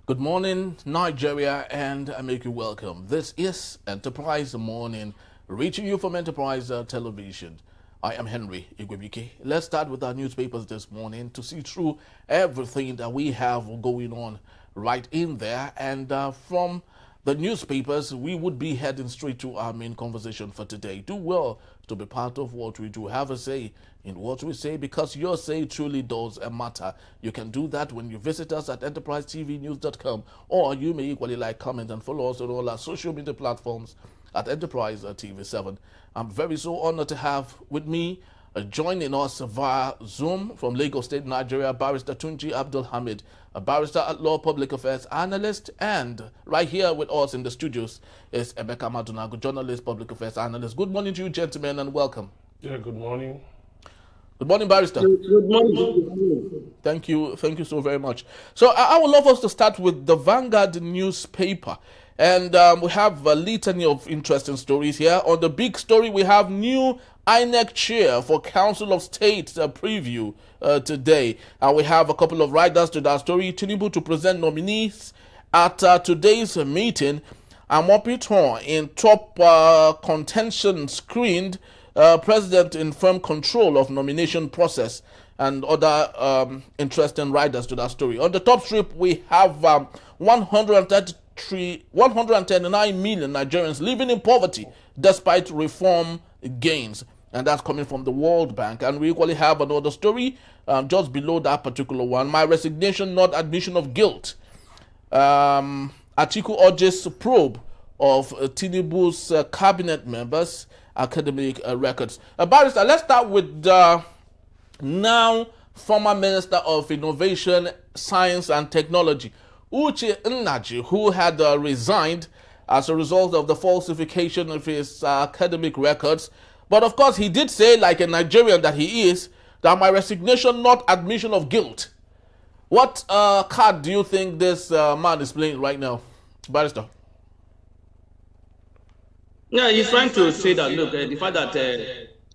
Good morning, Nigeria, and I make you welcome. This is Enterprise Morning, reaching you from Enterprise Television. I am Henry Igwebike. Let's start with our newspapers this morning to see through everything that we have going on right in there. And from the newspapers, we would be heading straight to our main conversation for today. Do well to be part of what we do. Have a say in what we say, because your say truly does matter. You can do that when you visit us at enterprisetvnews.com, or you may equally like, comment, and follow us on all our social media platforms at Enterprise TV7. I'm very so honored to have with me joining us via Zoom from Lagos State, Nigeria, Barrister Tunji Abdul Hamid, a barrister at law, public affairs analyst, and right here with us in the studios is Emeka Madunago, journalist, public affairs analyst. Good morning to you, gentlemen, and welcome. Yeah, good morning. Good morning, Barrister. Good morning. Thank you so very much. So I would love us to start with the Vanguard newspaper. And we have a litany of interesting stories here. On the big story, we have new INEC chair for Council of State preview today. And we have a couple of riders to that story. Tinubu to present nominees at today's meeting. Amopiton in top contention screened. President in firm control of nomination process, and other interesting riders to that story. On the top strip, we have 139 million Nigerians living in poverty despite reform gains, and that's coming from the World Bank. And we equally have another story just below that particular one. My resignation, not admission of guilt. Atiku urges probe of Tinubu's cabinet members' academic records. Barrister, let's start with now former Minister of Innovation, Science and Technology, Uche Nnaji, who had resigned as a result of the falsification of his academic records. But of course, he did say, like a Nigerian that he is, that my resignation, not admission of guilt. What card do you think this man is playing right now, Barrister? Yeah, he's trying to say that, look, the fact that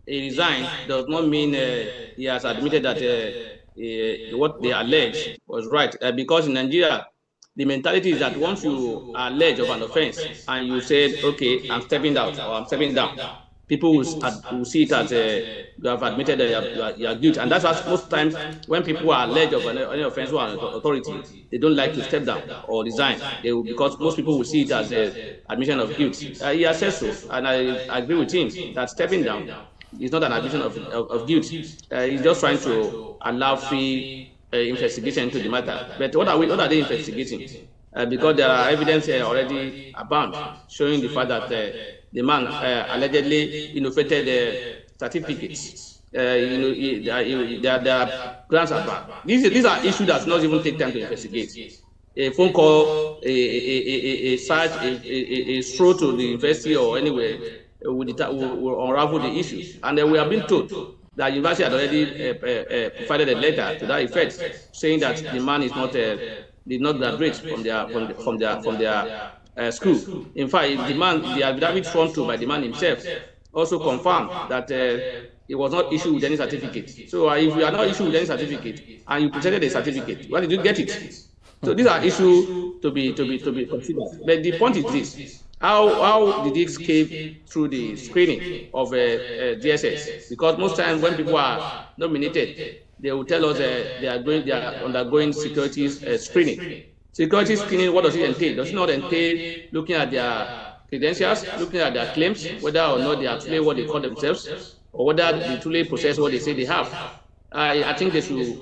he resigned does not mean he has admitted that what they allege was right. Because in Nigeria, the mentality is that once you allege of an offense and you say, okay, I'm stepping out or I'm stepping down, people will see it as you have admitted that you are guilty. And that's why most times when people are alleged of any offense or an authority, they don't like to step down or resign. Because most people will see it as admission of guilt. He has said so, and I agree with him that stepping down is not an admission of guilt. He's just trying to allow free investigation into the matter. But what are they investigating? Because there are evidence already abound showing the fact that the man allegedly innovated certificates. There are grants about. These are issues that not even take time to investigate. A phone call, a search, a stroll to the university or anywhere will unravel the issues. And we have been told that university had already provided a letter to that effect, saying that the man is not did not graduate from their school. In fact, the affidavit sworn to by the man himself also confirmed that it was not issued with any certificate. So if you are not issued with any certificate and you presented a certificate, where did you get it? So these are issues to be considered. But the point is this: how did it escape through the screening of DSS? Because most times when people are nominated, they will tell us they are undergoing security screening. Security screening, what does it entail? Does it not entail looking at their credentials, looking at their claims, whether or not they are truly what they call themselves, or whether they truly possess what they say they have? I think they should,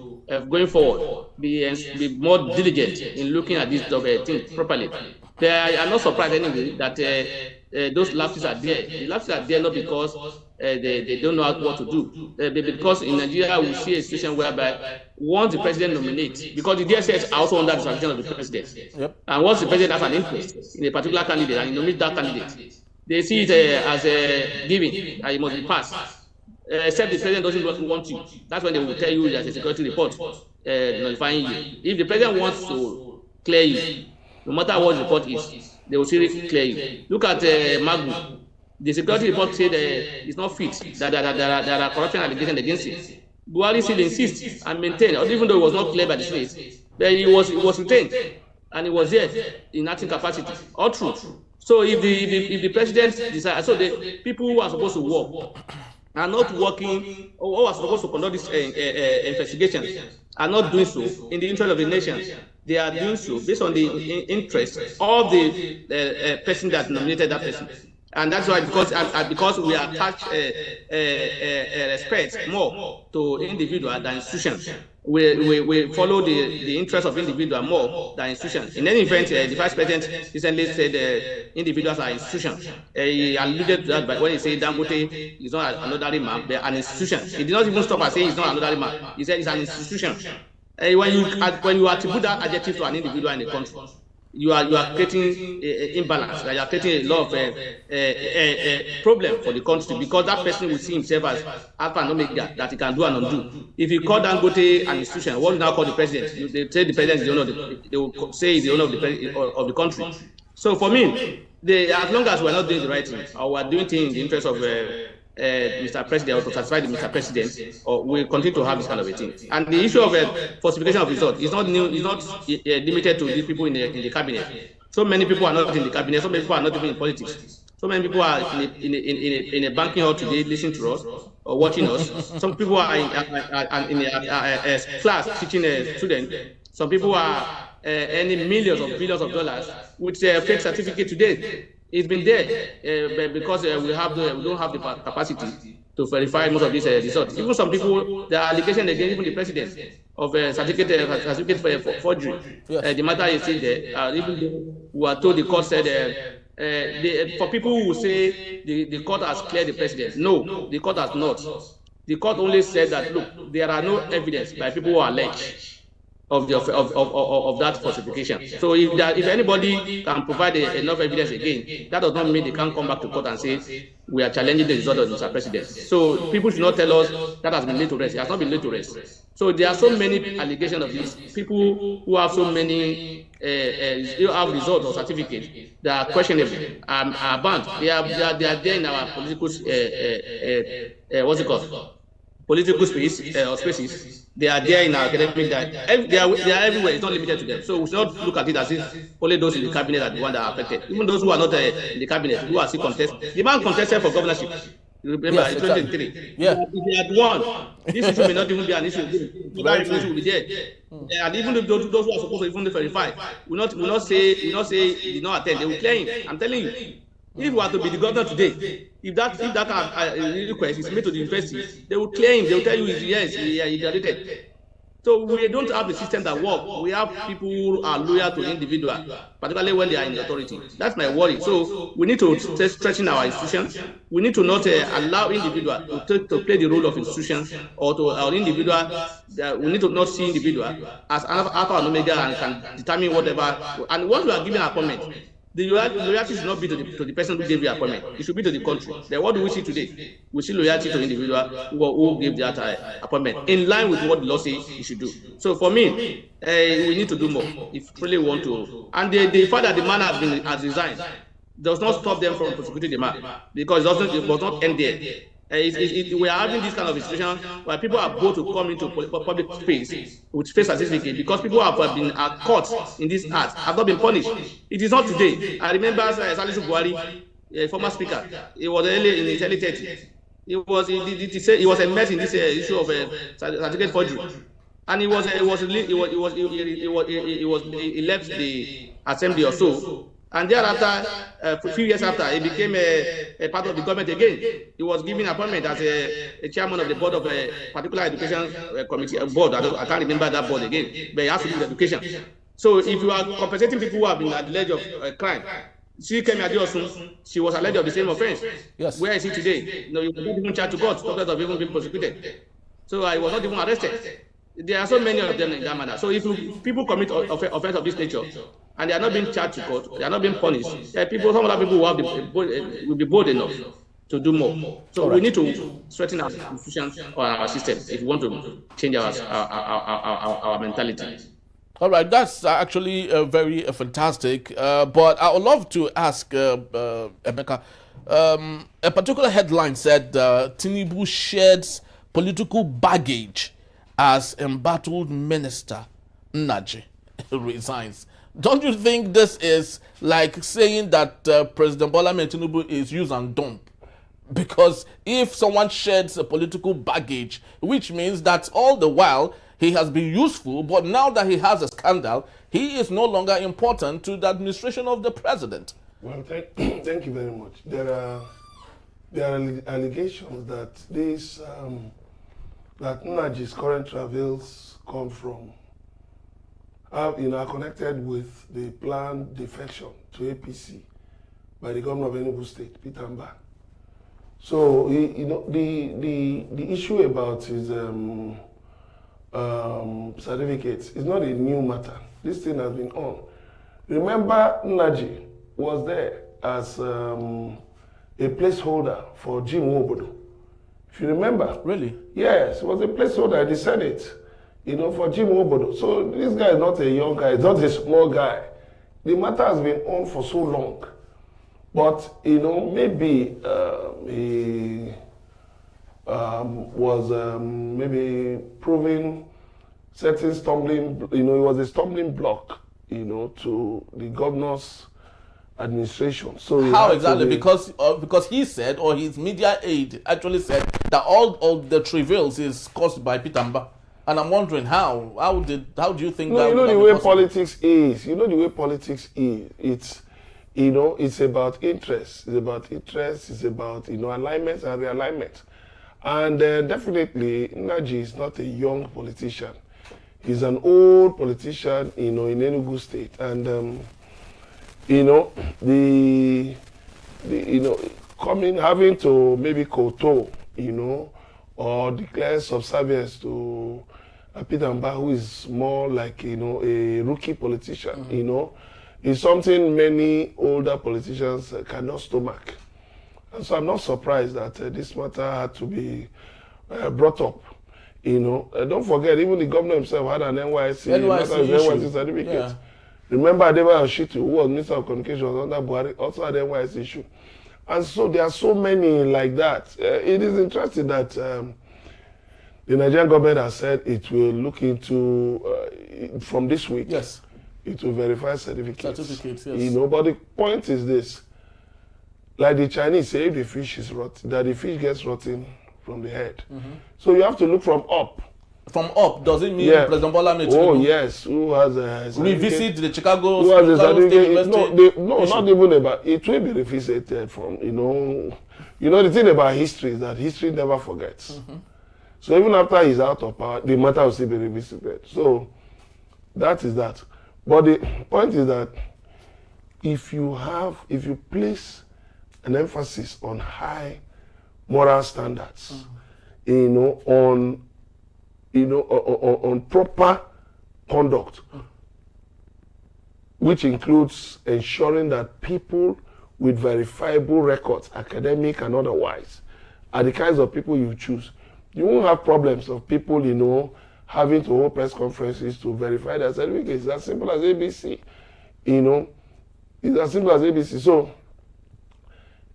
going forward, be more diligent in looking at this thing properly. I am not surprised anyway that those lapses are there. The lapses are there not because they don't know what to do. Because in Nigeria, we see a situation whereby once the president nominates, because the DSS are also under the supervision of the president, and once the president has an interest in a particular candidate and he nominates that candidate, they see it as a giving, and it must be passed. Except the president doesn't want you. That's when they will tell you there's a security report notifying you. If the president wants to clear you, no matter what the report is, they will still clear you. Look at Magu. The security report said it's not fit, that there are corruption allegations against it. Buhari still insists and maintains, even though it was not clear by the state, that he was retained. and he was there in acting capacity. All true. So if the president decides, so the people who are supposed to work are not working, or are supposed to conduct this investigations are not doing so in the interest of the nation. They are doing so based on the interest of the person that nominated that person. And that's why, because we attach respect more to individual than institutions, we follow the interest of individual more than institutions. In any event, the Vice President recently said individuals are institutions. He alluded to that when he said Dangote is not an ordinary man, but an institution. He did not even stop at saying he's not an ordinary man. He said it's an institution. When you attribute that adjective to an individual in the country, you are creating imbalance. You are creating a lot of problem for the country, because that person will see himself as alpha and omega that he can do and undo. If you call Dangote an institution, what do you now call the president? They say the president is the owner of they will say he's the owner of the country. So for me, as long as we're not doing the right thing, or we're doing things in the interest of Mr. President, or to satisfy the Mr. President, or we continue to have this kind of a thing. And the issue of falsification of results is not new. It's not limited to these people in the cabinet. So many people are not in the cabinet. So many people are not even in politics. So many people are in a banking hall today listening to us or watching us. Some people are in a class teaching students. Some people are earning millions or billions of dollars with a fake certificate today. It's been there because we don't have the capacity to verify most of these results. Even some people, there are allegations against even the president of certificate forgery. Yes. The matter is still there. Even though we are told the court said, for people who say the court has cleared the president, no, the court has not. The court only said that, look, there are no evidence by people who are alleged of that falsification. So if anybody can provide enough evidence again, that does not mean they can't come back to court and say we are challenging the result of Mr. President. So people should not tell us that has been laid to rest. It has not been laid to rest. So there are so many allegations of this. People who have so many still have results or certificates that are questionable, are banned. They are there in our political what's it called? Political space or spaces. They are there in our academic that they are everywhere. It's not limited to them. So we should not look at it as if only those in the cabinet are the ones that are affected. Even those who are not in the cabinet, who are still contested. The man contested for governorship. You remember, yes, in 2023. Yeah. If they had won, this issue may not even be an issue. That issue will be there. And even if those who are supposed to even verify will not say he did not attend, they will claim. I'm telling you. If we are to be the governor today, if that request is made to the university, they will claim, they will tell you, yes, he graduated. So we don't have a system that works. We have people who are loyal to individuals, particularly when they are in the authority. That's my worry. So we need to strengthen our institutions. We need to not allow individuals to play the role of institutions or individual. We need to not see individual as alpha and omega and can determine whatever. And once we are given an appointment, the loyalty should not be to the person who gave the appointment. It should be to the country. Then what do we see today? We see loyalty to the individual who gave that appointment in line with what the law says you should do. So for me, we need to do more if we really want to. And the fact that the man has resigned does not stop them from prosecuting the man, because it does not end there. We are having this kind of situation where people are both to come into public space with face certificate because people have been caught in this act, have not been punished. It is not today. I remember Salisu Buhari, a former speaker, it was early in his early 30s. He was immersed in this issue of certificate forgery, and he left the assembly or so. And thereafter, a few years after, he became a part of the government again. He was given appointment as a chairman of the board of a particular education committee board. I can't remember that board again, but it has to do with education. So if you are compensating people who have been alleged of crime, she came at Diosun, she was alleged of the same offense. Yes. Where is he today? You could not even charge to court, talk of even being prosecuted. So I was not even arrested. There are so many of them in that manner. So if people commit offense of this nature, and they are not being charged to court, they are not being punished, some other people will be bold enough to do more. So we need to strengthen our institutions or our system if we want to change our mentality. All right, that's actually very fantastic. But I would love to ask Emeka. A particular headline said Tinubu sheds political baggage as embattled minister Naji resigns. Don't you think this is like saying that President Bola Tinubu is use and dump? Because if someone sheds a political baggage, which means that all the while he has been useful, but now that he has a scandal, he is no longer important to the administration of the president. Well, thank you very much. There are allegations that this that Nnaji's current travels come from are connected with the planned defection to APC by the governor of Enugu State, Peter Mba. So the issue about his certificates is not a new matter. This thing has been on. Remember, Nnaji was there as a placeholder for Jim Nwobodo. If you remember. Really? Yes, it was a placeholder in the Senate, for Jim Nwobodo. So this guy is not a young guy, he's not a small guy. The matter has been on for so long. But, maybe he was maybe proving certain stumbling, it was a stumbling block, to the governor's administration. So how exactly? Because he said, or his media aide actually said, that all of the travails is caused by Peter Mba. And I'm wondering how do you think that? The way politics is. The way politics is. It's about interest. It's about interest. It's about alignment and realignment. And definitely, Nnaji is not a young politician. He's an old politician, in Enugu State, and having to maybe kowtow, or declare subservience to Peter Mba, who is more like a rookie politician, is something many older politicians cannot stomach. And so I'm not surprised that this matter had to be brought up. Don't forget, even the governor himself had an NYSC certificate. Yeah. Remember Adebayo Shitu, who was Minister of Communications under Buhari, also had an NYSC issue. And so there are so many like that. It is interesting that the Nigerian government has said it will look into, from this week, yes, it will verify certificates. Yes. But the point is this, like the Chinese say, if the fish is rotten, that the fish gets rotten from the head. Mm-hmm. So you have to look from up. From up, does it mean President Bola Tinubu? Oh yes, who has a revisit the Chicago State University? No, not even about, it will be revisited from, the thing about history is that history never forgets. Mm-hmm. So even after he's out of power, the matter will still be revisited. So that is that. But the point is that if you place an emphasis on high moral standards, on proper conduct, which includes ensuring that people with verifiable records, academic and otherwise, are the kinds of people you choose. You won't have problems of people, having to hold press conferences to verify their certificates. It's as simple as ABC. It's as simple as ABC. So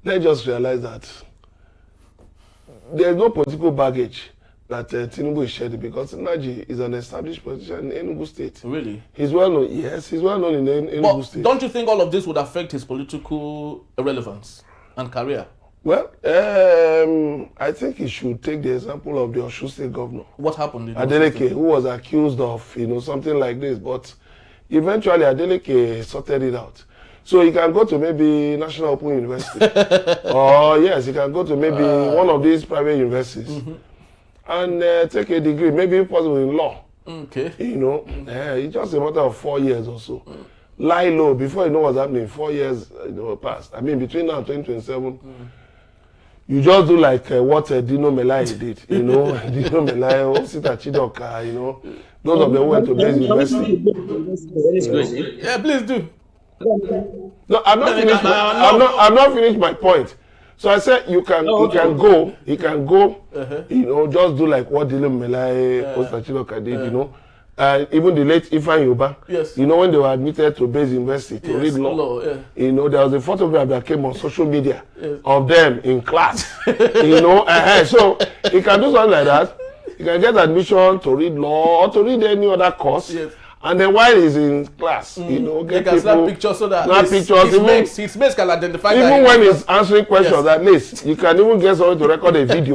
let's just realize that there's no political baggage that Tinubu is shedding, because Nnaji is an established politician in Enugu State. Really? He's well known. Yes, he's well known in Enugu State. Don't you think all of this would affect his political relevance and career? Well, I think he should take the example of the Osun State governor. What happened? Adeleke, who was accused of, something like this, but eventually Adeleke sorted it out. So he can go to maybe National Open University, or yes, he can go to maybe one of these private universities, and take a degree, maybe possible in law. Okay. It's just a matter of 4 years or so. Lie low before you know what's happening. 4 years passed. I mean, between now and 2027. You just do like what Dino Melai did, Dino Melai, Osita Chidoka, those of them who went to Base University. Yeah, please do. No, I'm not finished my point. So I said he can go, just do like what Dino Melai, Osita Chidoka did, even the late Ifeanyi Uba, yes, when they were admitted to Base University to read law, there was a photograph that came on social media of them in class, so he can do something like that. He can get admission to read law or to read any other course, And then while he's in class, you know, they can snap pictures so that his mates can identify. Even when he's answering questions, at least you can even get someone to record a video,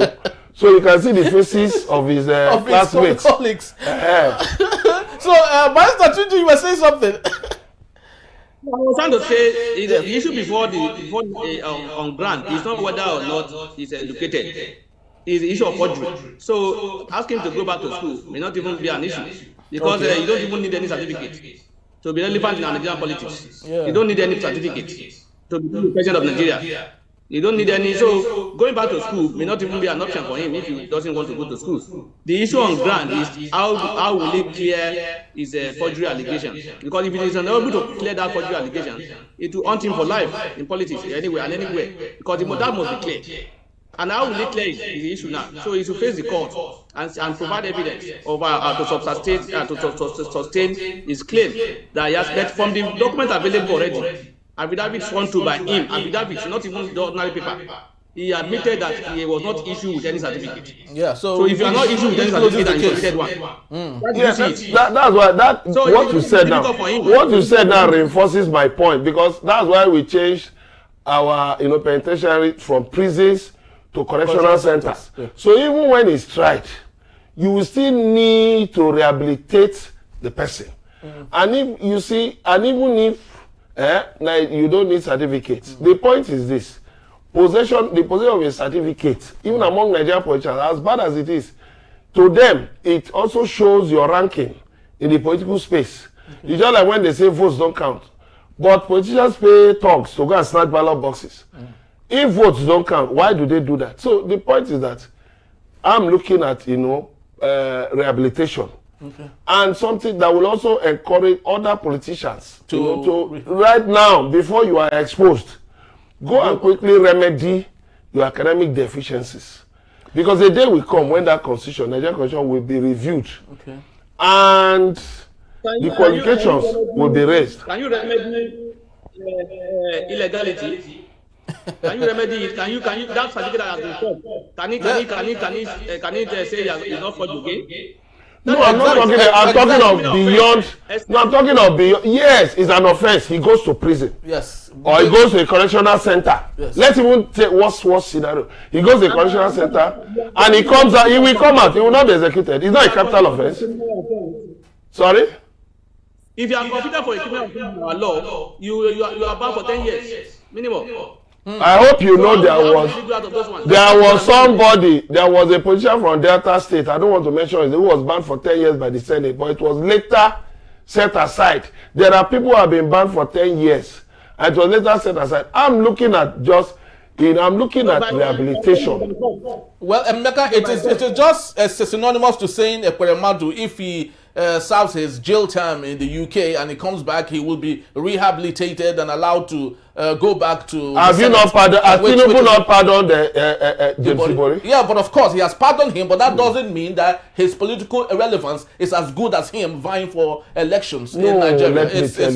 so you can see the faces of his classmates, colleagues. So, Master Tunji, you were saying something. I was trying to say the issue before on grant is not whether or not he's educated. It's the issue of forgery. So ask him to go back to school may not even be an issue because you don't even need any certificate to be relevant in Nigerian politics. You don't need any certificate to be the president of Nigeria. You don't need any. So going back to school may not even be an option for him if he doesn't want to go to school. The issue on grant is how will he clear his forgery allegation? Because if he is unable to clear that forgery allegation, it will haunt him for life in politics anywhere and anywhere. Because that must be clear. And how will he clear it is the issue now. So he should face the court and provide evidence of to sustain his claim that he has met from the document available already. Affidavit sworn to by him, affidavit, not even the ordinary paper. He admitted that he was not issued with any certificate. Yeah, so if you are not issued with any certificate and you committed one, yes, that's why what you said now. What you said now reinforces my point, because that's why we changed our penitentiary from prisons to correctional centers. Yeah. So even when it's tried, you will still need to rehabilitate the person. And if you see, and even if like you don't need certificates. The point is this: the possession of a certificate, even among Nigerian politicians, as bad as it is, to them it also shows your ranking in the political space. It's just like when they say votes don't count, but politicians pay thugs to go and snatch ballot boxes. If votes don't count, why do they do that? So the point is that I'm looking at rehabilitation. And something that will also encourage other politicians to right now, before you are exposed, go and quickly remedy your academic deficiencies, because the day will come when that Nigerian constitution will be reviewed, and the qualifications will be raised. Can you remedy illegality? Can you remedy it? Can you that certificate that has been forged? Can he say he's not forged again? No, I'm not talking. I'm talking of beyond. No, I'm talking of beyond. Yes, it's an offense. He goes to prison. Yes. Or he goes to a correctional center. Yes. Let's even take worst scenario. He goes to a correctional center and he comes out. He will come out. He will not be executed. It's not a capital offense. Sorry. If you are convicted for a criminal law, you are banned for 10 years minimum. I hope you know there was a politician from Delta State, I don't want to mention it, who was banned for 10 years by the Senate, but it was later set aside. There are people who have been banned for 10 years, and it was later set aside. I'm looking at rehabilitation. Well, Emeka, it is just synonymous to saying Ekweremadu, if he serves his jail term in the UK and he comes back, he will be rehabilitated and allowed to go back to. Have you not pardoned? Has Tinubu not pardoned James Ibori? Yeah, but of course he has pardoned him, but that doesn't mean that his political irrelevance is as good as him vying for elections in Nigeria.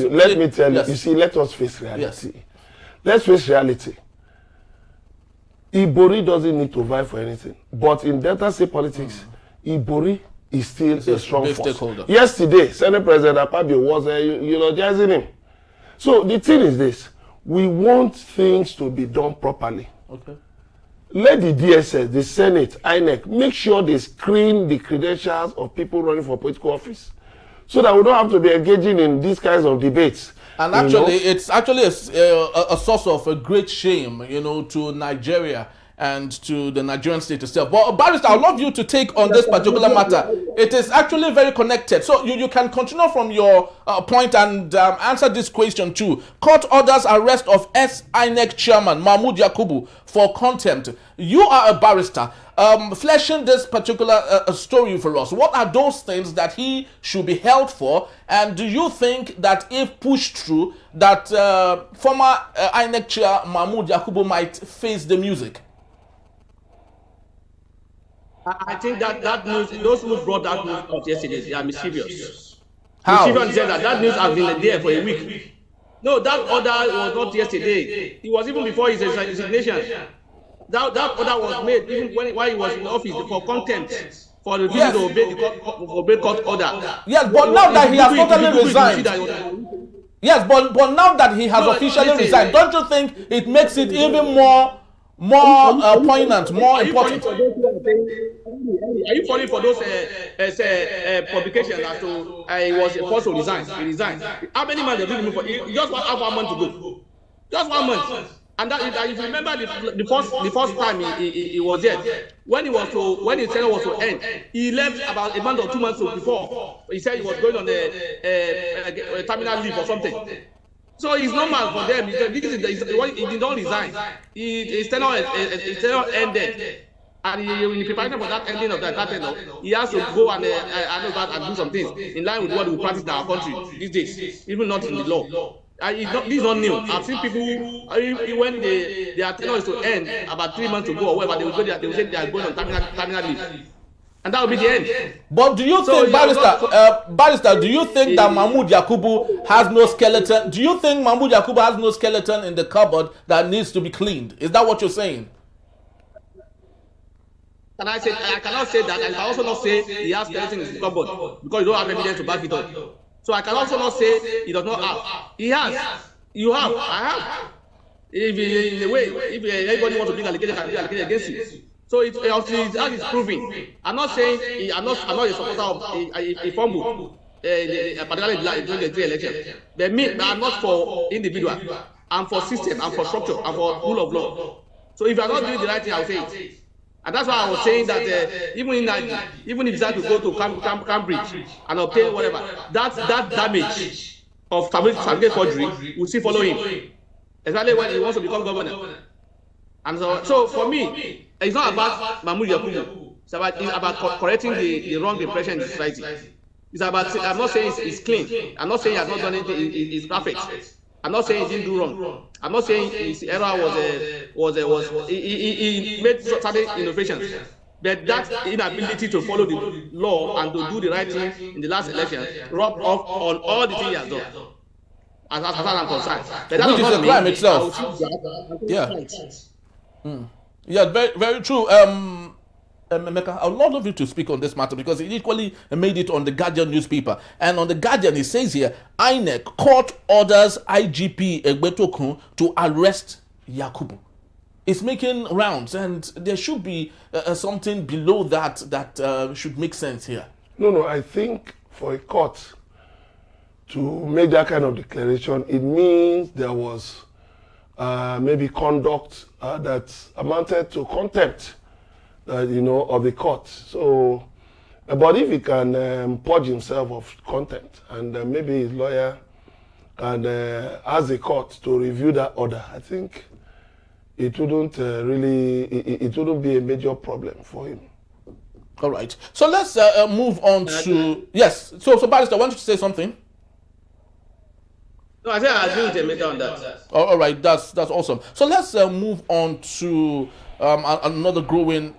Let me tell you. You see, let us face reality. Yes. Let's face reality. Ibori doesn't need to vie for anything, but in Delta State politics, Ibori is still a strong force. Yesterday, Senate President Akpabio was eulogizing him. So the thing is this: we want things to be done properly. Okay. Let the DSS, the Senate, INEC, make sure they screen the credentials of people running for political office, so that we don't have to be engaging in these kinds of debates. And actually, it's actually a source of a great shame, to Nigeria and to the Nigerian state itself. But Barrister, I'd love you to take on this particular matter. It is actually very connected. So you can continue from your point and answer this question too. Court orders arrest of ex-INEC chairman Mahmood Yakubu for contempt. You are a barrister. Fleshing this particular story for us, what are those things that he should be held for? And do you think that if pushed through, that former INEC chair Mahmood Yakubu might face the music? I think that news, those who brought that news out yesterday, they are mischievous. How? Mischievous said that news has been there for a week. No, that order was not yesterday. It was even before his resignation. That order was made even while he was in office for contempt. for the people to obey court order. Yes, but now that he has totally resigned. Yes, but now that he has officially resigned, don't you think it makes it even more poignant, more important? Are you falling for those publications as to he was forced to resign? He resigned. How many months did he move for? He just have 1 month to go. Just 1 month. And that, if you remember the first time he was there, when his tenure was to end, he left about a month or 2 months before. He said he was going on a terminal leave or something. So it's normal for them. He did not resign. His tenure ended. And in preparation for that ending of that tenure, he has to go and do some things in line with what we practice in our country these days, even not in the law. This is not new. I've seen people when their tenure is to end about 3 months to go or whatever, they will say they are going on terminal leave. And that will be the end. But do you think, Barrister, do you think that Mahmood Yakubu has no skeleton? Do you think Mahmood Yakubu has no skeleton in the cupboard that needs to be cleaned? Is that what you're saying? Can I say? I cannot say that. I can also not say he has skeleton in his cupboard because you don't have evidence to back it up. So I can also not say he does not have. He has. You have. I have. If in a way, if anybody wants to bring allegation, can be allegation against you. So it's proving. I'm not saying I'm not a supporter of a fumble, particularly during the 3 elections. But I'm not for individual. I'm for system. I'm for structure. I'm for rule of law. So if you are not doing the right thing, I'll say it. And that's why I was saying that even if you decide to go to Cambridge and obtain whatever, that damage of certificate forgery will still follow him, especially when he wants to become governor. And so for me, it's not about Mahmood Yakubu. It's about correcting the wrong impression in the society. It's about. I'm not saying it's clean. I'm not saying he has not done anything. It's perfect. I'm not saying he didn't do wrong. I'm not saying his error he made certain innovations. But that inability to follow the law and to do the right thing in the last election rubbed off on all the things he has done. As far as I'm concerned. But which is the crime itself. Yeah. Yeah, very, very true. Emeka, I would love you to speak on this matter because it equally made it on the Guardian newspaper. And on the Guardian, it says here, INEC court orders IGP Egbetokun to arrest Yakubu. It's making rounds, and there should be something below that should make sense here. No, I think for a court to make that kind of declaration, it means there was maybe conduct that amounted to contempt. Of the court. So, but if he can purge himself of contempt and maybe his lawyer and ask the court to review that order, I think it wouldn't it wouldn't be a major problem for him. All right. So let's move on to yes. So Barrister, I want you to say something. No, I think I agree with Emeka on that. All right, that's awesome. So let's move on to another growing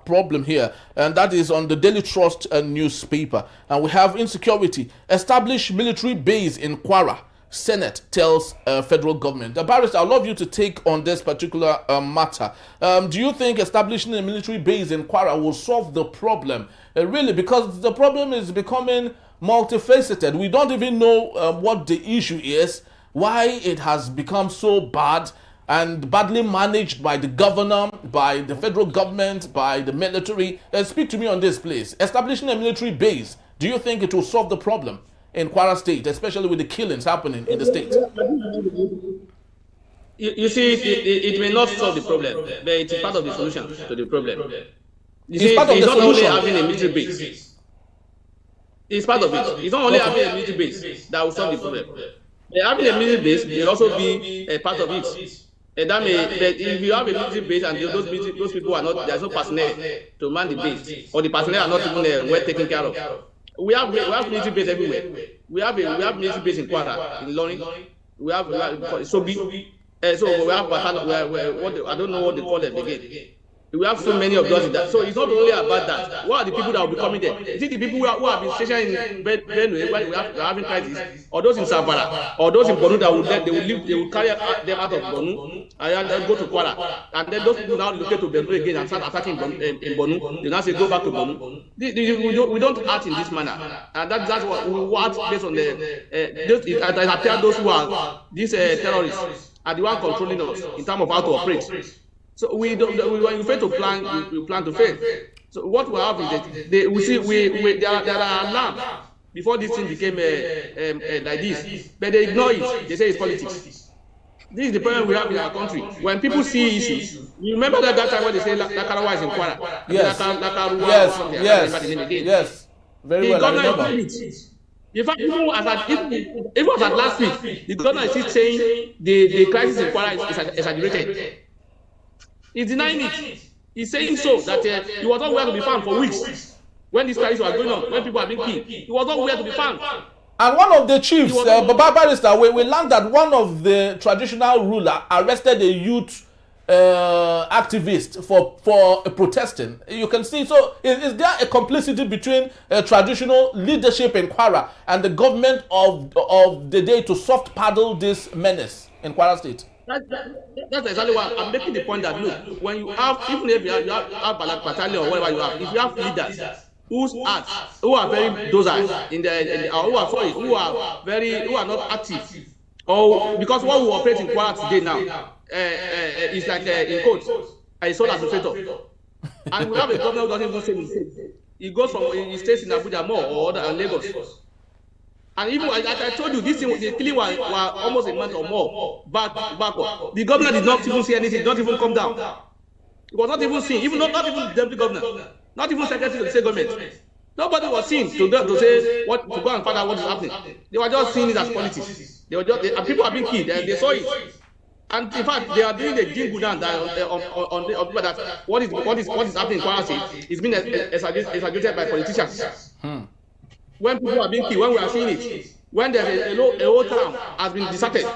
problem here, and that is on the Daily Trust newspaper. And we have insecurity. Establish military base in Kwara. Senate tells federal government. Barrister, I'd love you to take on this particular matter. Do you think establishing a military base in Kwara will solve the problem? Really, because the problem is becoming multifaceted. We don't even know what the issue is, why it has become so bad and badly managed by the governor, by the federal government, by the military. Speak to me on this, please. Establishing a military base, do you think it will solve the problem in Kwara State, especially with the killings happening in the state? You see, it may not solve the problem, but it is part of the solution to the problem. You see, it's not only having a military base. It's part of it. It's not only having a military base that will solve the problem. But having a military base will also be a part of it. And that may, but if you have a military base and those people are not, there's no personnel to man the base, or the personnel are not even well taken care of. We have military base everywhere. We have military base in Kwara, in Loni. We have Sobi. So we have I don't know what they call them again. We have so many of those in that. So it's not only about that. What are the people that will be coming there? Is it the people who have been stationed in Benue where we're having crisis, or those in Savara, or those in Bonu that they will carry them out of Bonu and then go to Kwara, and then those people now relocate to Benue again and start attacking in Bonu. They now say go back to Bonu. We don't act in this manner, and that's what we want based on it appears those who are these terrorists are the one controlling us in terms of how to operate. So when you fail to plan, we plan to fail. So what we have is that there are alarms before this thing became like this, but they ignore it. They say it's politics. This is the problem we have in our country. When people see issues, you remember that time when they say Lakarawa is in Kwara? Yes. Very well, I remember. In fact, even it was at last week, the governor is still saying the crisis in Kwara is exaggerated. He's denying it. He's saying so that he was not where to be found for weeks when this crisis was going on, when people are being killed. He was not where to be found. And one of the chiefs, Baba Barrister, we learned that one of the traditional ruler arrested a youth activist for protesting. You can see, so is there a complicity between traditional leadership in Kwara and the government of the day to soft paddle this menace in Kwara State? That's exactly why I'm making the point that look, when you have, even if you have Balak battalion or whatever you have, if you have leaders who are very docile who are not active, or because what we operate in Kwara today now is like in quotes, a sole administrator, and we have a governor who doesn't even say mistake. He goes from he stays in Abuja more or Lagos. And even like I told you, this thing, the killing was almost a month or more backward. The governor did not even see anything, not even come down. It was not even seen, not even the deputy governor, not even secretary of the state government. Nobody was seen to say to go and find out what is happening. They were just seeing it as politics. And people are being killed. They saw it. And in fact, they are doing the jingle down on people that what is happening in Kwara State is being exaggerated by politicians. When people are being killed, when we are seeing it, when there's a whole town has been deserted.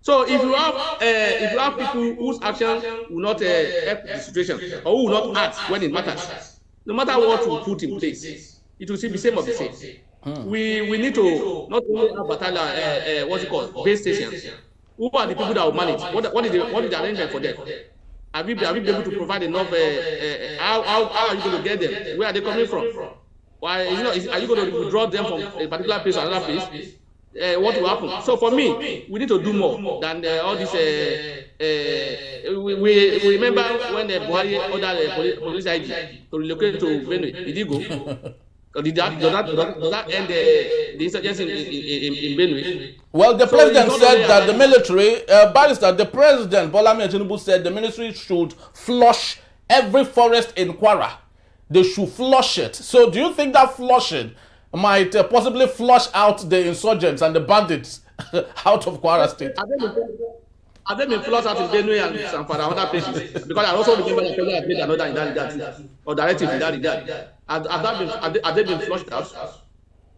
So if you have people whose action will not help the situation or who will not act when it matters, no matter what we put in place, it will still be same of the same. We need to not only have battalion, base stations. Who are the people that will manage? What is the arrangement for them? Have we been able to provide enough? How are you going to get them? Where are they coming from? Why, are you going to withdraw them from a particular place to another place? What will happen? So for me, we need to do more than all this. We remember when Buhari ordered police IG to relocate to Benue. Did he go? Does that end the insurgency in Benue? Well, the president said that the military, Barrister, the president Bola Tinubu said the military should flush every forest in Kwara. They should flush it. So do you think that flushing might possibly flush out the insurgents and the bandits out of Kwara State? Have they been flushed out in Benue and Zamfara and other places? Because I also remember the president made another in that regard, or directive in that regard. Have they been flushed out?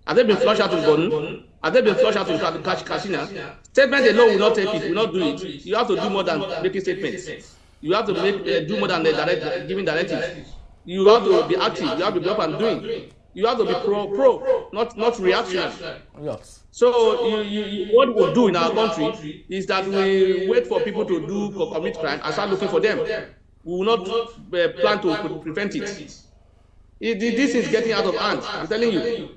Have they been flushed out in Bonu? Have they been flushed out in Kashina? Statements alone will not take it, will not do it. You have to do more than making statements. You have to do more than giving directives. You have to be active. You have to be up and doing. You have to be pro, not reactionary. Yes. So what we do in our country is that we wait for people to commit crime and start looking for them. We will not plan to prevent it. This is getting out of hand. I'm telling you.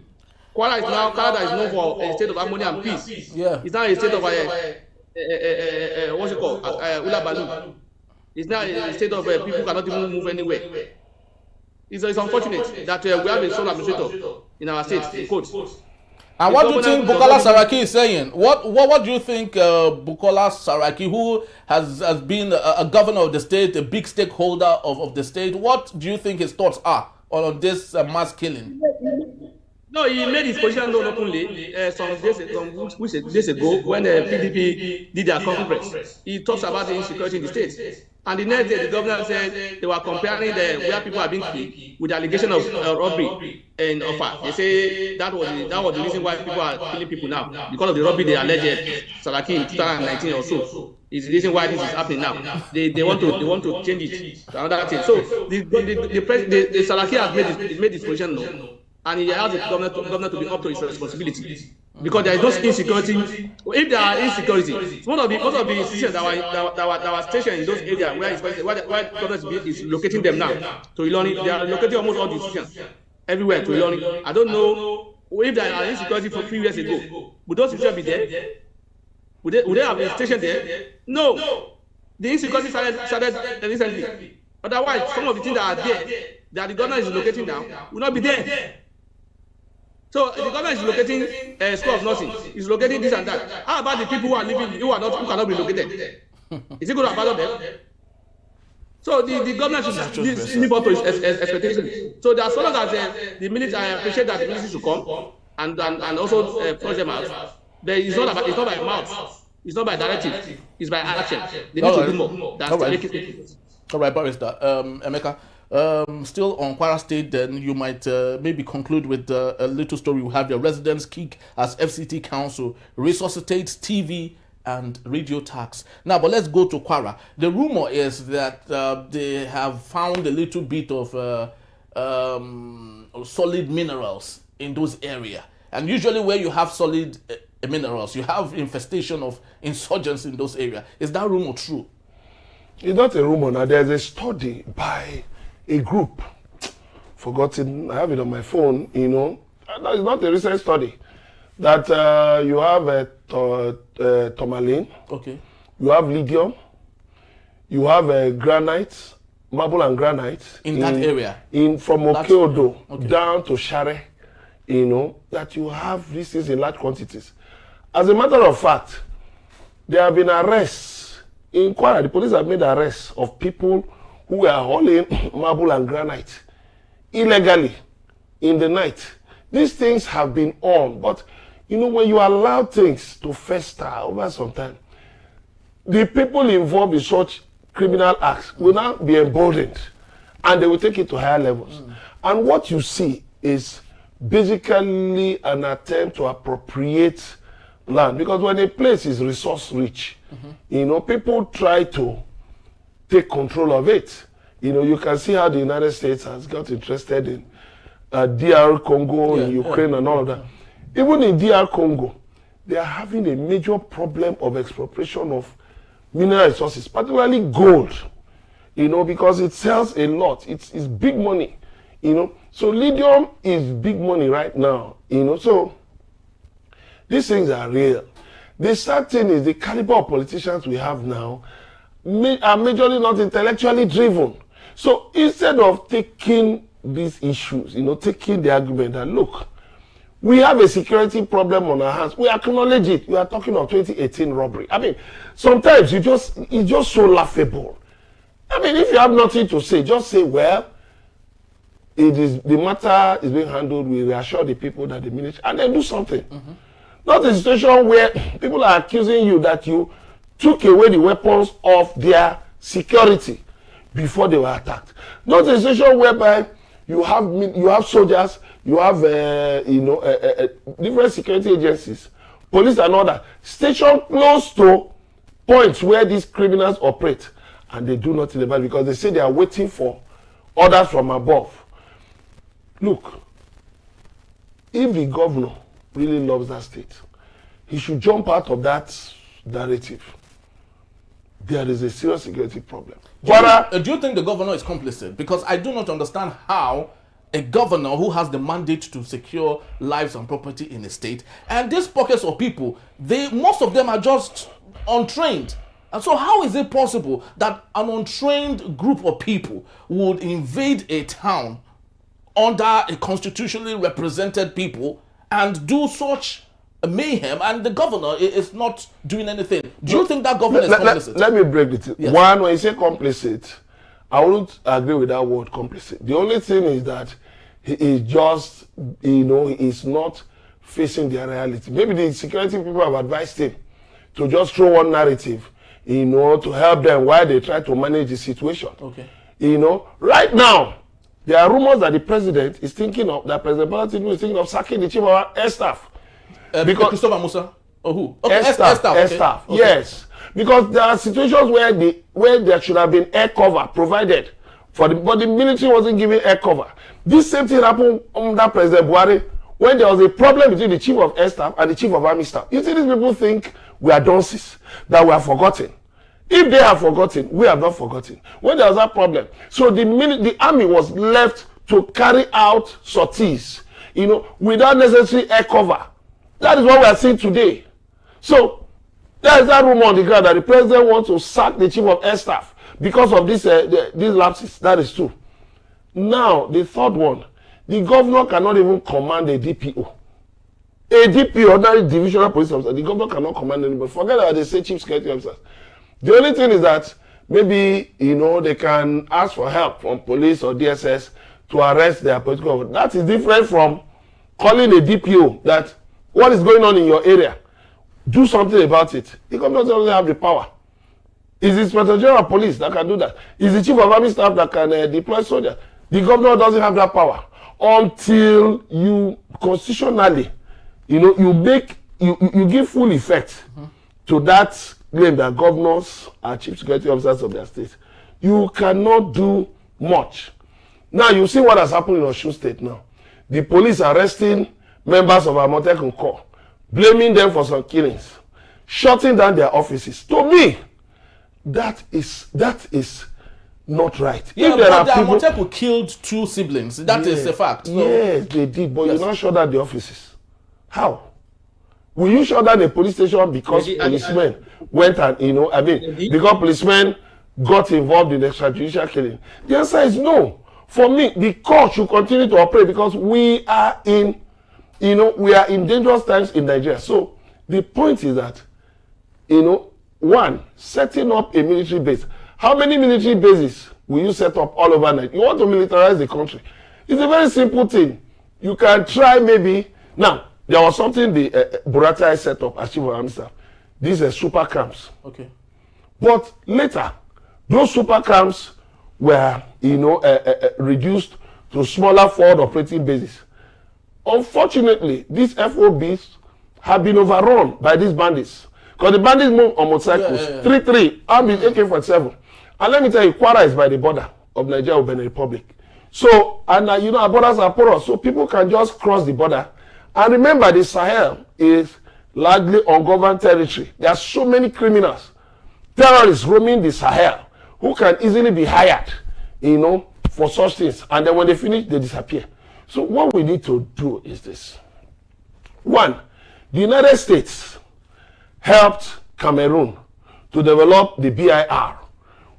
Canada is known for a state of harmony and peace. Yeah. It's now a state of what's it called? Ula Balu. It's now a state of people cannot even move anywhere. It's unfortunate that we have a sole administrator in our state, in quotes. And what do you think Bukola Saraki is saying? What do you think Bukola Saraki, who has been a governor of the state, a big stakeholder of the state, what do you think his thoughts are on this mass killing? No, he made his position known openly some days ago when the PDP did their congress. He talks about the insecurity in the state. And the next day, the governor said they were comparing where people are being killed with the allegation of robbery and offer. They say that was the reason why people are killing people now, because of the robbery they alleged Salaki in 2019 or so. Is the reason why this is happening now. They want to change it to another thing. So the Salaki has made this position known, and he has the governor to be up to his responsibility. Because there is no insecurity. If there are insecurity, most of the institutions that were stationed in those areas where government is locating them now to Iloni, they are locating almost all the institutions everywhere to Iloni. I don't know if there are insecurity from 3 years ago. Would those institutions be there? Would they have been stationed there? No. The insecurity started recently. Otherwise, some of the things that are there that the government is locating now will not be there. So the government is locating School of Nursing, is locating this and that. How about the people who are living, who cannot be located? Is it going to abandon them? So the government should live up to its expectations. So there are some that the military, I appreciate that the military should come and also push them out. But it's not by mouth, it's not by directive, it's by action. They need to do more. That's to make it. All right, Barrister. Emeka. Still on Kwara State, then you might maybe conclude with a little story. We have your residents kick as FCT Council resuscitates TV and radio tax. Now, but let's go to Kwara. The rumor is that they have found a little bit of solid minerals in those areas. And usually where you have solid minerals, you have infestation of insurgents in those areas. Is that rumor true? It's not a rumor. Now, there's a study by a group, forgotten, I have it on my phone, you know. It's not a recent study, that you have a tourmaline, okay. You have lithium, you have a granite, marble and granite. In that area? From Okeodo down to Share, you know, that you have these things in large quantities. As a matter of fact, there have been arrests in Kwara. The police have made arrests of people who were hauling marble and granite illegally in the night. These things have been on, but you know, when you allow things to fester over some time, the people involved in such criminal acts will now be emboldened and they will take it to higher levels. And what you see is basically an attempt to appropriate land, because when a place is resource rich, you know, people try to take control of it. You know, you can see how the United States has got interested in DR Congo, in Ukraine and all of that. Even in DR Congo, they are having a major problem of expropriation of mineral resources, particularly gold, you know, because it sells a lot. It's big money, you know. So lithium is big money right now, you know. So these things are real. The sad thing is the caliber of politicians we have now are majorly not intellectually driven. So instead of taking these issues, you know, taking the argument that, look, we have a security problem on our hands, we acknowledge it. We are talking of 2018 robbery. I mean, sometimes it's just so laughable. I mean, if you have nothing to say, just say, well, the matter is being handled, we reassure the people that the military, and then do something. Not a situation where people are accusing you that you took away the weapons of their security before they were attacked. Not a situation whereby you have soldiers, you have different security agencies, police and all that, stationed close to points where these criminals operate, and they do nothing about it because they say they are waiting for orders from above. Look, if the governor really loves that state, he should jump out of that narrative. There is a serious security problem. Do you think the governor is complicit? Because I do not understand how a governor who has the mandate to secure lives and property in a state, and these pockets of people, most of them are just untrained. And so how is it possible that an untrained group of people would invade a town under a constitutionally represented people and do such mayhem, and the governor is not doing anything? Do you think that governor is complicit? Let me break it. Yes. One, when you say complicit, I wouldn't agree with that word complicit. The only thing is that he is just, he is not facing their reality. Maybe the security people have advised him to just throw one narrative, you know, to help them while they try to manage the situation. Okay. You know, right now, there are rumors that the president is thinking of, that President Bola Tinubu is thinking of sacking the chief of our air staff. Because Christopher Musa? Or who? Okay, air staff, okay. Okay. Yes. Because there are situations where there should have been air cover provided, but the military wasn't giving air cover. This same thing happened under President Buhari when there was a problem between the chief of air staff and the chief of army staff. You see, these people think we are dunces, that we are forgotten. If they have forgotten, we have not forgotten. When there was that problem, so the army was left to carry out sorties, you know, without necessary air cover. That is what we are seeing today. So there is that rumor on the ground that the president wants to sack the chief of air staff because of these lapses. That is true. Now, the third one, the governor cannot even command a DPO. A DPO, ordinary divisional police officer, the governor cannot command anybody. Forget that they say chief security officers. The only thing is that maybe, you know, they can ask for help from police or DSS to arrest their political officer. That is different from calling a DPO that what is going on in your area, do something about it. The governor doesn't have the power. It's the Inspector General of Police that can do that. It's the Chief of Army Staff that can deploy soldiers. The governor doesn't have that power until you constitutionally, you know, you give full effect to that claim that governors are chief security officers of their state. You cannot do much. Now you see what has happened in Osun State now. The police arresting members of Amotekun Corps, blaming them for some killings, shutting down their offices. To me, that is not right. Yeah, if there are people Amotekun killed 2 siblings. That is a fact. So. Yes, they did, but you not shut down the offices. How? Will you shut down a police station because policemen went and, you know, I mean, because policemen got involved in extrajudicial killing? The answer is no. For me, the court should continue to operate because we are in, you know, we are in dangerous times in Nigeria. So the point is that, you know, one, setting up a military base. How many military bases will you set up all over Nigeria? You want to militarize the country. It's a very simple thing. You can try maybe. Now, there was something the Buratai set up as chief of army staff. These are super camps. Okay. But later, those super camps were, you know, reduced to smaller forward operating bases. Unfortunately, these FOBs have been overrun by these bandits. Because the bandits move on motorcycles, 3-3, armed with AK-47. And let me tell you, Kwara is by the border of Nigeria with Benin Republic. So, and you know, our borders are porous, so people can just cross the border. And remember, the Sahel is largely ungoverned territory. There are so many criminals, terrorists roaming the Sahel who can easily be hired, you know, for such things. And then when they finish, they disappear. So what we need to do is this. One, the United States helped Cameroon to develop the BIR,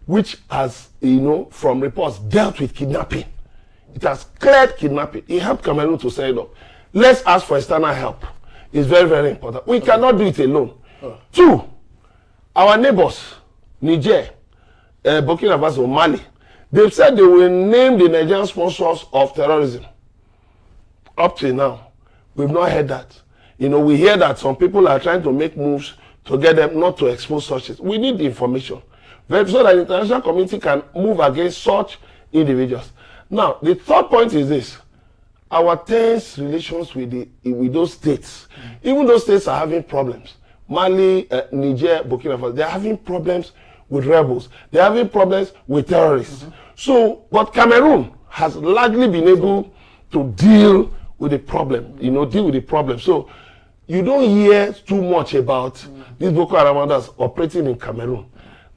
which has, you know, from reports, dealt with kidnapping. It has cleared kidnapping. It helped Cameroon to set it up. Let's ask for external help. It's very, very important. We cannot do it alone. Two, our neighbors, Niger, Burkina Faso, Mali, they've said they will name the Nigerian sponsors of terrorism. Up till now, we've not heard that. You know, we hear that some people are trying to make moves to get them not to expose such things. We need the information so that the international community can move against such individuals. Now, the third point is this. Our tense relations with those states, even those states are having problems. Mali, Niger, Burkina Faso, they're having problems with rebels. They're having problems with terrorists. So, but Cameroon has largely been able to deal with the problem, you know, deal with the problem. So, you don't hear too much about these Boko Haram others operating in Cameroon.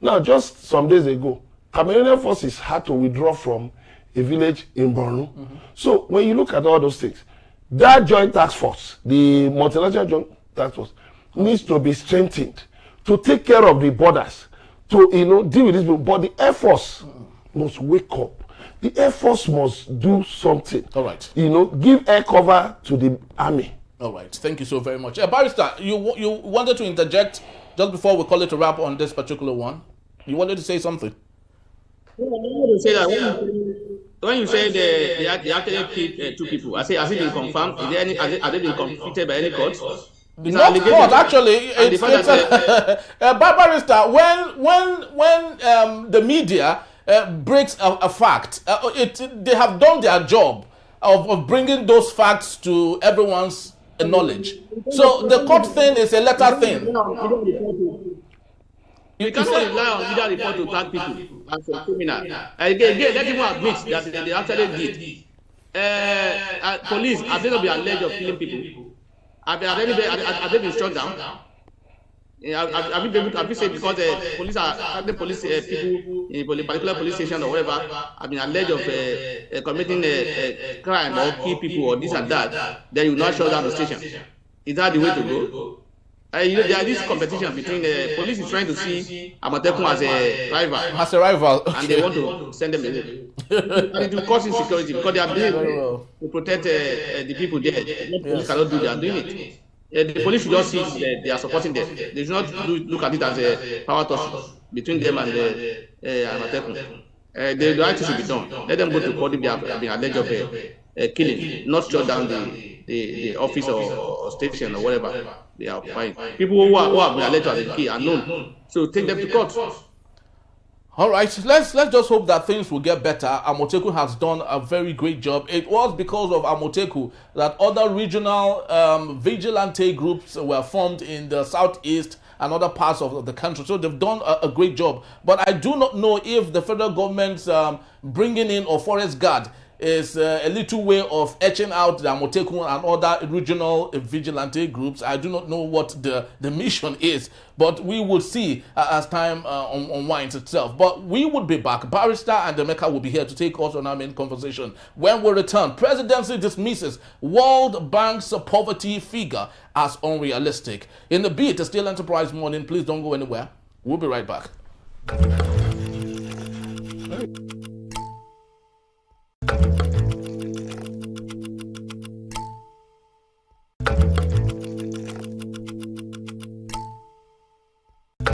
Now, just some days ago, Cameroonian forces had to withdraw from a village in Borno. So when you look at all those things, that joint task force, the multinational joint task force, needs to be strengthened to take care of the borders, to, you know, deal with this. But the Air Force must wake up. The Air Force must do something. All right. You know, give air cover to the army. All right. Thank you so very much. Barrister, you wanted to interject just before we call it a wrap on this particular one. You wanted to say something? I wanted to say that when you say they actually killed 2 people, has it been confirmed? Are they been convicted by any court? Not caught, actually. It's Barrister, when the media breaks a fact, they have done their job of bringing those facts to everyone's knowledge. So the court thing is a letter thing. You cannot rely on media report to tag people as a criminal. Again, let people admit that they actually did. Police, have they not been alleged of killing people? Have they been shot down? Have you said because police are the police people in a particular police station or whatever have been alleged of committing a crime or kill people or this and that, then you not shut down the station? Is that the way to go? There is this competition between police is trying to see Amotekun as a rival. As a rival. And they want to send them away. And it will cause insecurity because they are doing to protect the people there. Police cannot do, they are doing it. The police should just see that they are supporting them. They should not look at it as a power tussle between them and Amotekun. The right thing should be done. Let them go to court if they have been alleged of killing, not shut down the office or station or whatever they are occupying. People who have been alleged as a key are known, so take them to court. All right, let's just hope that things will get better. Amotekun has done a very great job. It was because of Amotekun that other regional vigilante groups were formed in the southeast and other parts of the country. So they've done a great job. But I do not know if the federal government's bringing in a forest guard is a little way of etching out the Amotekun and other regional vigilante groups. I do not know what the mission is, but we will see as time unwinds itself. But we would be back. Barrister and Emeka will be here to take us on our main conversation. When we return, Presidency dismisses World Bank's poverty figure as unrealistic. In the beat, it's still Enterprise Morning. Please don't go anywhere. We'll be right back.